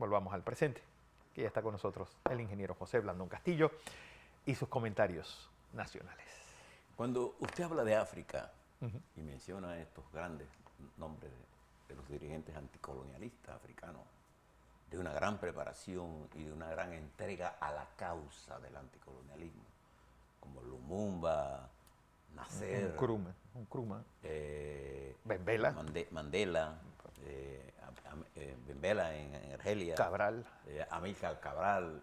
volvamos al presente. Aquí ya está con nosotros el ingeniero José Blandón Castillo y sus comentarios nacionales. Cuando usted habla de África y menciona estos grandes nombres de los dirigentes anticolonialistas africanos, de una gran preparación y de una gran entrega a la causa del anticolonialismo, como Lumumba, Nasser, Nkrumah, Mandela, Bembela en Argelia, Cabral, Amílcar Cabral,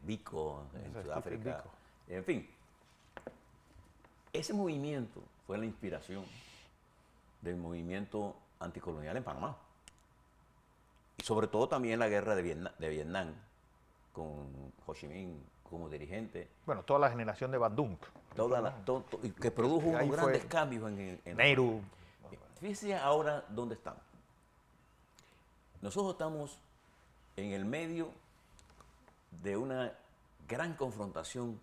Biko en Sudáfrica, en fin. Ese movimiento fue la inspiración del movimiento anticolonial en Panamá. Y sobre todo también la guerra de Vietnam, con Ho Chi Minh como dirigente. Bueno, toda la generación de Bandung. Que produjo unos grandes cambios en Nehru. Fíjese ahora dónde estamos. Nosotros estamos en el medio de una gran confrontación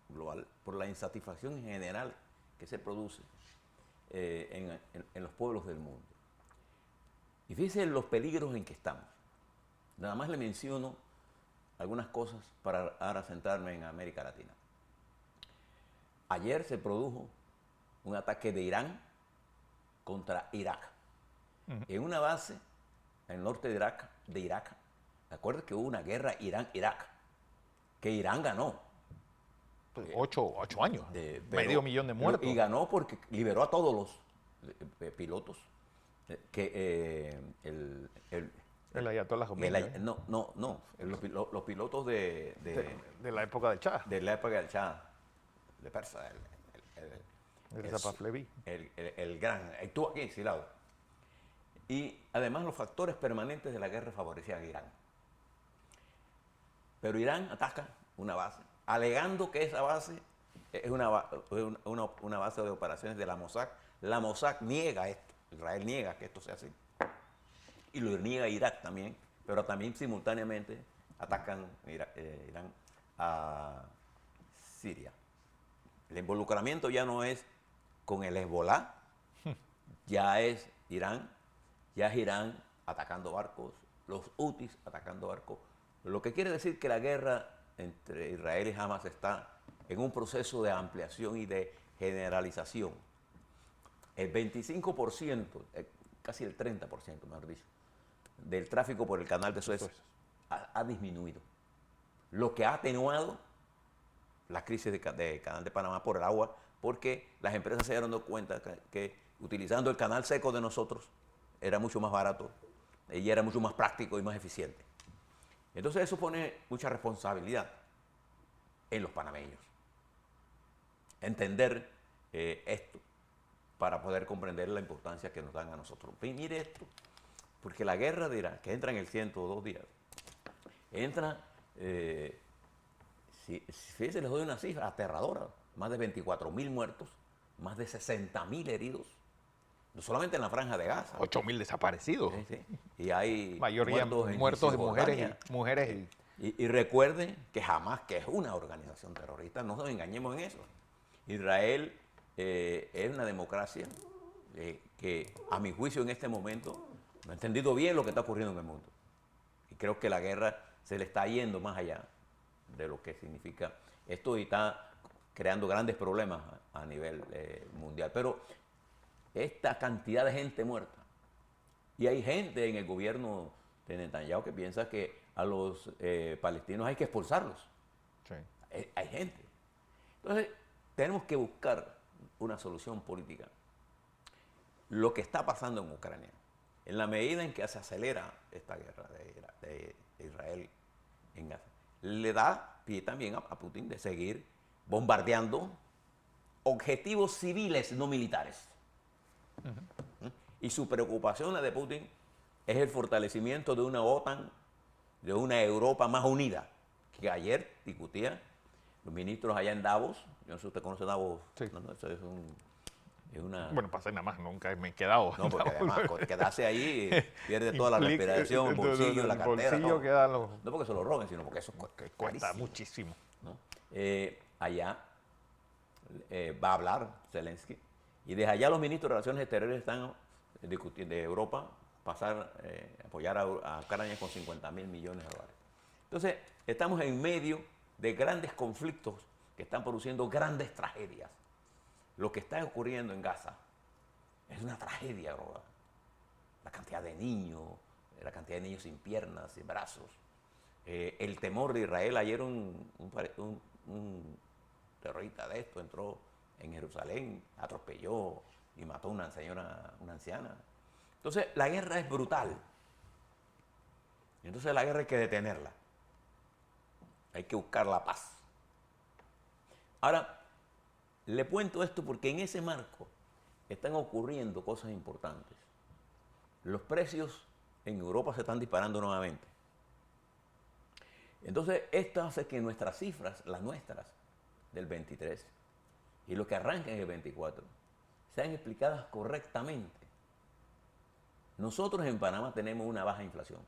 global por la insatisfacción general que se produce en los pueblos del mundo. Y fíjense los peligros en que estamos. Nada más le menciono algunas cosas para ahora centrarme en América Latina. Ayer se produjo un ataque de Irán contra Irak. En una base en el norte de Irak. ¿Recuerda que hubo una guerra Irán-Irak? Que Irán ganó. 8 años, medio millón de muertos. Y ganó porque liberó a todos los pilotos. El Ayatollah Khomeini. Los pilotos de la época del Shah. De la época del Shah, de Persa. El Pahlaví. El gran, estuvo aquí exilado. Y además los factores permanentes de la guerra favorecían a Irán. Pero Irán ataca una base, alegando que esa base es una base de operaciones de la Mossad. La Mossad niega esto, Israel niega que esto sea así. Y lo niega Irak también, pero también simultáneamente atacan Irán a Siria. El involucramiento ya no es con el Hezbollah, ya es Irán atacando barcos, los Houthis atacando barcos, lo que quiere decir que la guerra entre Israel y Hamas está en un proceso de ampliación y de generalización. El 25%, casi el 30%, mejor dicho, del tráfico por el canal de Suez ha disminuido, lo que ha atenuado la crisis del canal de Panamá por el agua, porque las empresas se dieron cuenta que utilizando el canal seco de nosotros era mucho más barato y era mucho más práctico y más eficiente. Entonces eso pone mucha responsabilidad en los panameños. Entender esto para poder comprender la importancia que nos dan a nosotros. Y mire esto, porque la guerra de Irak, que entra en el 102 días, entra, fíjense, les doy una cifra aterradora, más de 24.000 muertos, más de 60.000 heridos, no solamente en la Franja de Gaza. 8.000 desaparecidos. Sí. Y hay mayoría muertos de mujeres. Y recuerden que Hamas, que es una organización terrorista, no nos engañemos en eso. Israel es una democracia que, a mi juicio, en este momento no ha entendido bien lo que está ocurriendo en el mundo. Y creo que la guerra se le está yendo más allá de lo que significa esto y está creando grandes problemas a nivel mundial. Pero esta cantidad de gente muerta, y hay gente en el gobierno de Netanyahu que piensa que a los palestinos hay que expulsarlos. Sí. Hay gente. Entonces, tenemos que buscar una solución política. Lo que está pasando en Ucrania, en la medida en que se acelera esta guerra de Israel en Gaza, le da pie también a Putin de seguir bombardeando objetivos civiles, no militares. Y su preocupación, la de Putin, es el fortalecimiento de una OTAN, de una Europa más unida, que ayer discutía los ministros allá en Davos. Yo no sé si usted conoce Davos. Sí. No, eso es una... Bueno, pasé nada más, nunca me he quedado. No, porque además quedarse ahí pierde toda la respiración, el bolsillo, la cartera, bolsillo todo. Queda No porque se lo roben, sino porque eso cuesta muchísimo. ¿No? Allá va a hablar Zelensky, y desde allá los ministros de Relaciones Exteriores están discutiendo de Europa apoyar a Ucrania con 50.000 millones de dólares. Entonces, estamos en medio de grandes conflictos que están produciendo grandes tragedias. Lo que está ocurriendo en Gaza es una tragedia, bro. La cantidad de niños sin piernas, sin brazos. El temor de Israel. Ayer un terrorista de esto entró en Jerusalén, atropelló y mató a una anciana. Entonces, la guerra es brutal. Entonces, la guerra hay que detenerla. Hay que buscar la paz. Ahora, le cuento esto porque en ese marco están ocurriendo cosas importantes. Los precios en Europa se están disparando nuevamente. Entonces, esto hace que nuestras cifras, las nuestras, del 23, y lo que arranca en el 24, sean explicadas correctamente. Nosotros en Panamá tenemos una baja inflación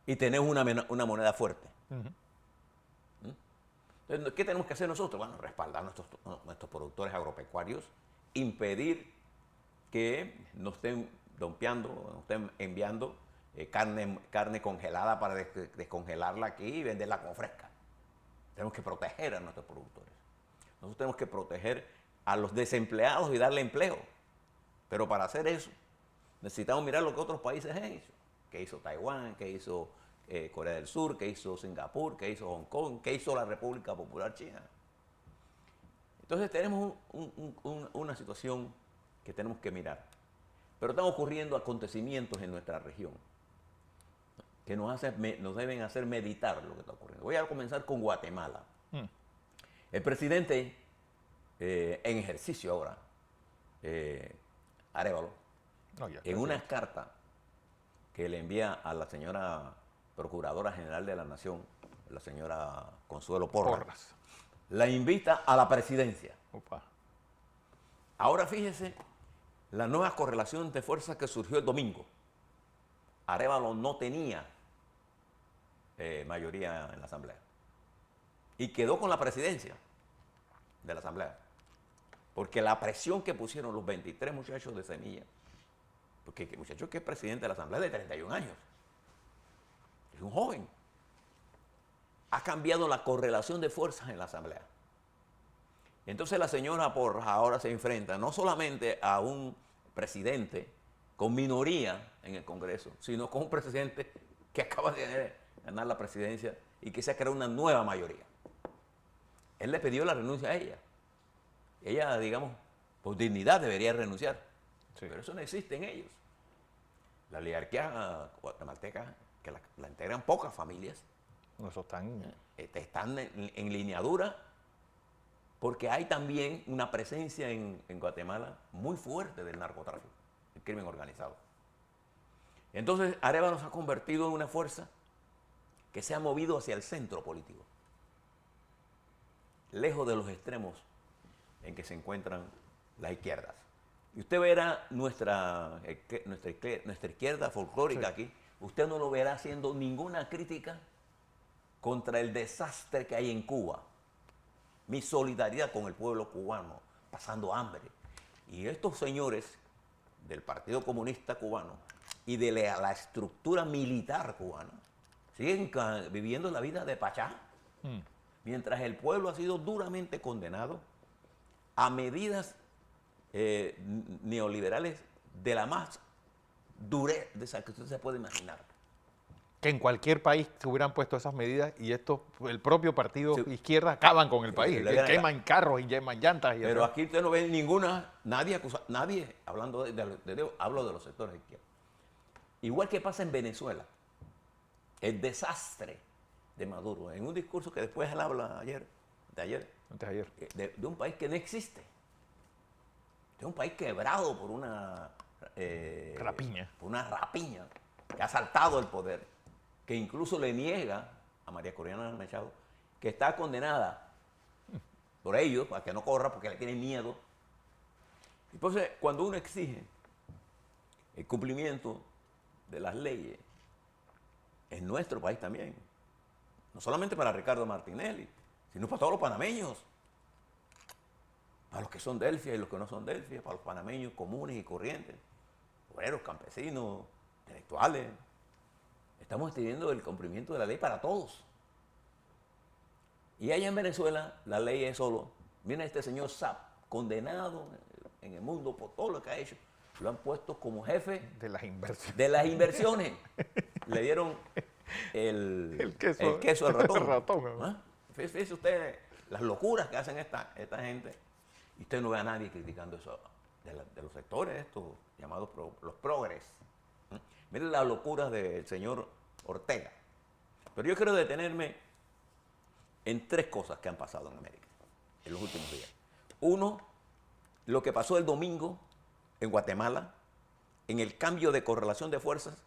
y tenemos una moneda fuerte. Entonces, ¿qué tenemos que hacer nosotros? Bueno, respaldar a nuestros productores agropecuarios, impedir que nos estén dompeando, nos estén enviando carne congelada para descongelarla aquí y venderla como fresca. Tenemos que proteger a nuestros productores. Nosotros tenemos que proteger a los desempleados y darle empleo. Pero para hacer eso, necesitamos mirar lo que otros países han hecho. ¿Qué hizo Taiwán? ¿Qué hizo Corea del Sur? ¿Qué hizo Singapur? ¿Qué hizo Hong Kong? ¿Qué hizo la República Popular China? Entonces tenemos una situación que tenemos que mirar. Pero están ocurriendo acontecimientos en nuestra región que nos deben hacer meditar lo que está ocurriendo. Voy a comenzar con Guatemala. El presidente en ejercicio ahora, Arévalo, en una carta que le envía a la señora Procuradora General de la Nación, la señora Consuelo Porras, la invita a la presidencia. Opa. Ahora fíjese la nueva correlación de fuerzas que surgió el domingo. Arévalo no tenía mayoría en la Asamblea y quedó con la presidencia de la Asamblea. Porque la presión que pusieron los 23 muchachos de Semilla, porque el muchacho que es presidente de la Asamblea es de 31 años, es un joven, ha cambiado la correlación de fuerzas en la Asamblea. Entonces la señora Porras ahora se enfrenta no solamente a un presidente con minoría en el Congreso, sino con un presidente que acaba de ganar la presidencia y que se ha creado una nueva mayoría. Él le pidió la renuncia a ella. Ella, digamos, por dignidad debería renunciar. Sí. Pero eso no existe en ellos. La oligarquía guatemalteca, que la integran pocas familias, Eso están en lineadura, porque hay también una presencia en Guatemala muy fuerte del narcotráfico, el crimen organizado. Entonces, Arévalo se ha convertido en una fuerza que se ha movido hacia el centro político, lejos de los extremos en que se encuentran las izquierdas. Y usted verá nuestra izquierda folclórica sí. Aquí, usted no lo verá haciendo ninguna crítica contra el desastre que hay en Cuba. Mi solidaridad con el pueblo cubano, pasando hambre. Y estos señores del Partido Comunista Cubano y de la estructura militar cubana siguen viviendo la vida de pachá, mientras el pueblo ha sido duramente condenado a medidas neoliberales de la más dureza que usted se puede imaginar. Que en cualquier país se hubieran puesto esas medidas y esto, el propio partido izquierda acaban con el país. Que queman carros y queman llantas. Pero aquí usted no ve nadie hablando hablo de los sectores de izquierda. Igual que pasa en Venezuela, el desastre de Maduro, en un discurso que después él habla antes de ayer, de un país que no existe, de un país quebrado por una rapiña. Por una rapiña que ha saltado el poder, que incluso le niega a María Corina Machado que está condenada por ellos, para que no corra porque le tienen miedo. Entonces, cuando uno exige el cumplimiento de las leyes, en nuestro país también, no solamente para Ricardo Martinelli, sino para todos los panameños, para los que son delfia y los que no son delfia, para los panameños comunes y corrientes, obreros, campesinos, intelectuales. Estamos teniendo el cumplimiento de la ley para todos. Y allá en Venezuela la ley es solo, mira este señor Saab, condenado en el mundo por todo lo que ha hecho, lo han puesto como jefe de las inversiones. De las inversiones. Le dieron el queso al ratón. ¿Ah? Fíjese usted las locuras que hacen esta gente. Y usted no ve a nadie criticando eso de los sectores estos llamados los progres. Mire las locuras del señor Ortega. Pero yo quiero detenerme en 3 cosas que han pasado en América en los últimos días. Uno, lo que pasó el domingo en Guatemala, en el cambio de correlación de fuerzas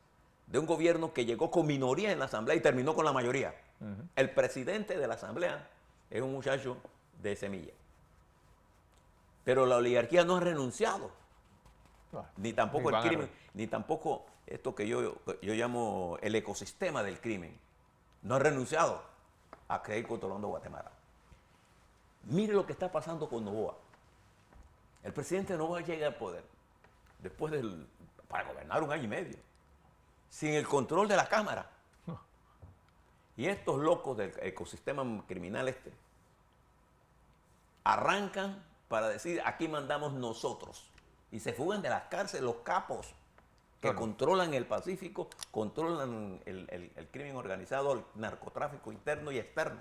de un gobierno que llegó con minoría en la asamblea y terminó con la mayoría. El presidente de la asamblea es un muchacho de Semilla. Pero la oligarquía no ha renunciado. Ni tampoco el crimen, ni tampoco esto que yo llamo el ecosistema del crimen. No ha renunciado a seguir controlando Guatemala. Mire lo que está pasando con Noboa. El presidente Noboa llega al poder para gobernar 1 año y medio, sin el control de la Cámara. Y estos locos del ecosistema criminal arrancan para decir, aquí mandamos nosotros. Y se fugan de las cárceles los capos que controlan el Pacífico, controlan el crimen organizado, el narcotráfico interno y externo.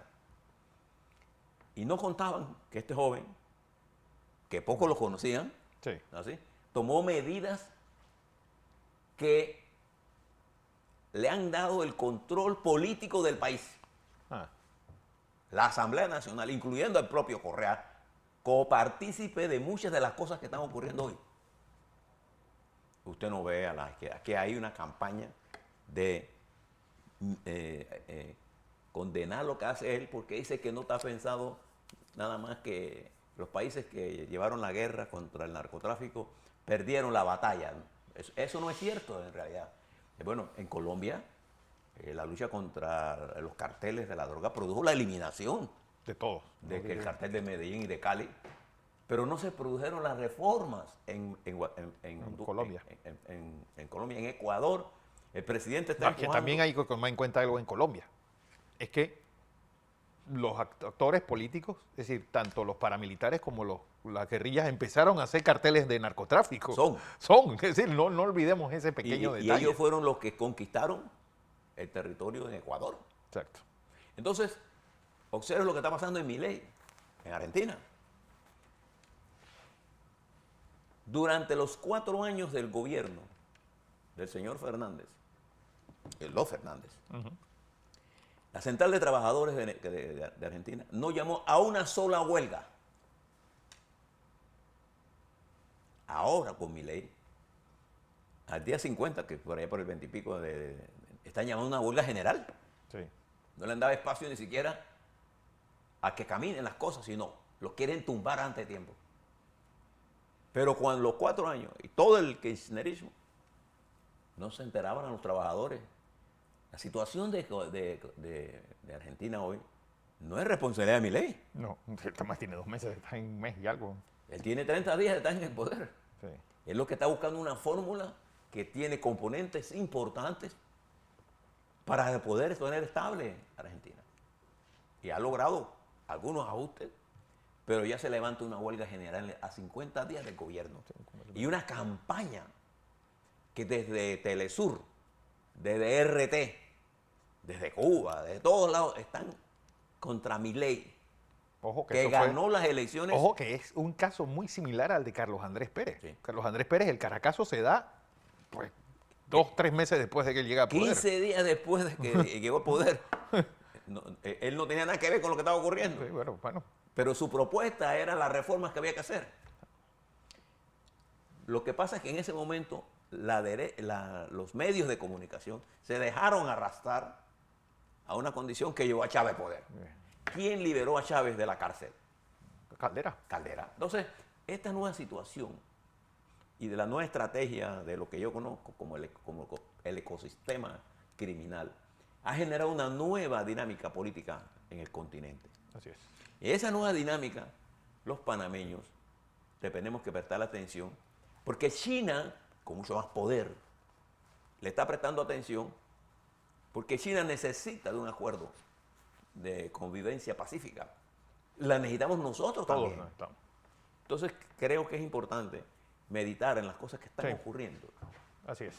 Y no contaban que este joven, que pocos lo conocían, sí, ¿así?, tomó medidas que le han dado el control político del país. La Asamblea Nacional, incluyendo el propio Correa, copartícipe de muchas de las cosas que están ocurriendo hoy. Usted no ve que hay una campaña de condenar lo que hace él, porque dice que no está pensado nada más que los países que llevaron la guerra contra el narcotráfico perdieron la batalla. Eso no es cierto en realidad. Bueno, en Colombia la lucha contra los carteles de la droga produjo la eliminación de todos. El cartel de Medellín y de Cali, pero no se produjeron las reformas en Colombia. En Colombia, en Ecuador. El presidente está empujando. Que también hay que tomar en cuenta algo en Colombia. Es que los actores políticos, es decir, tanto los paramilitares como las guerrillas empezaron a hacer carteles de narcotráfico. Son, es decir, no olvidemos ese pequeño detalle. Y ellos fueron los que conquistaron el territorio en Ecuador. Exacto. Entonces, observe lo que está pasando en Milei, en Argentina. Durante los 4 años del gobierno del señor Fernández, los Fernández, la Central de Trabajadores de Argentina no llamó a una sola huelga. Ahora con Milei, al día 50, que por allá por el 20 y pico, están llamando a una huelga general. Sí. No le han dado espacio ni siquiera a que caminen las cosas, sino lo quieren tumbar antes de tiempo. Pero cuando los 4 años y todo el kirchnerismo, no se enteraban a los trabajadores. La situación de Argentina hoy no es responsabilidad de Milei. No, más tiene 2 meses, está en 1 mes y algo. Él tiene 30 días de estar en el poder. Sí. Es lo que está buscando una fórmula que tiene componentes importantes para poder tener estable Argentina. Y ha logrado algunos ajustes, pero ya se levanta una huelga general a 50 días del gobierno. Y una campaña que desde Telesur, desde RT, desde Cuba, de todos lados, están contra Milei, Ojo que ganó las elecciones. Ojo que es un caso muy similar al de Carlos Andrés Pérez. Sí. Carlos Andrés Pérez, el caracazo se da pues 2, 3 meses después de que él llega al poder. 15 días después de que llegó al poder. Él no tenía nada que ver con lo que estaba ocurriendo. Sí, bueno. Pero su propuesta era las reformas que había que hacer. Lo que pasa es que en ese momento los medios de comunicación se dejaron arrastrar a una condición que llevó a Chávez al poder. ¿Quién liberó a Chávez de la cárcel? Caldera. Entonces, esta nueva situación y de la nueva estrategia de lo que yo conozco como el ecosistema criminal ha generado una nueva dinámica política en el continente. Así es. Y esa nueva dinámica, los panameños tenemos que prestar atención, porque China, con mucho más poder le está prestando atención porque China necesita de un acuerdo de convivencia pacífica. La necesitamos nosotros Todos también. necesitamos. Entonces creo que es importante meditar en las cosas que están Sí. ocurriendo. Así es.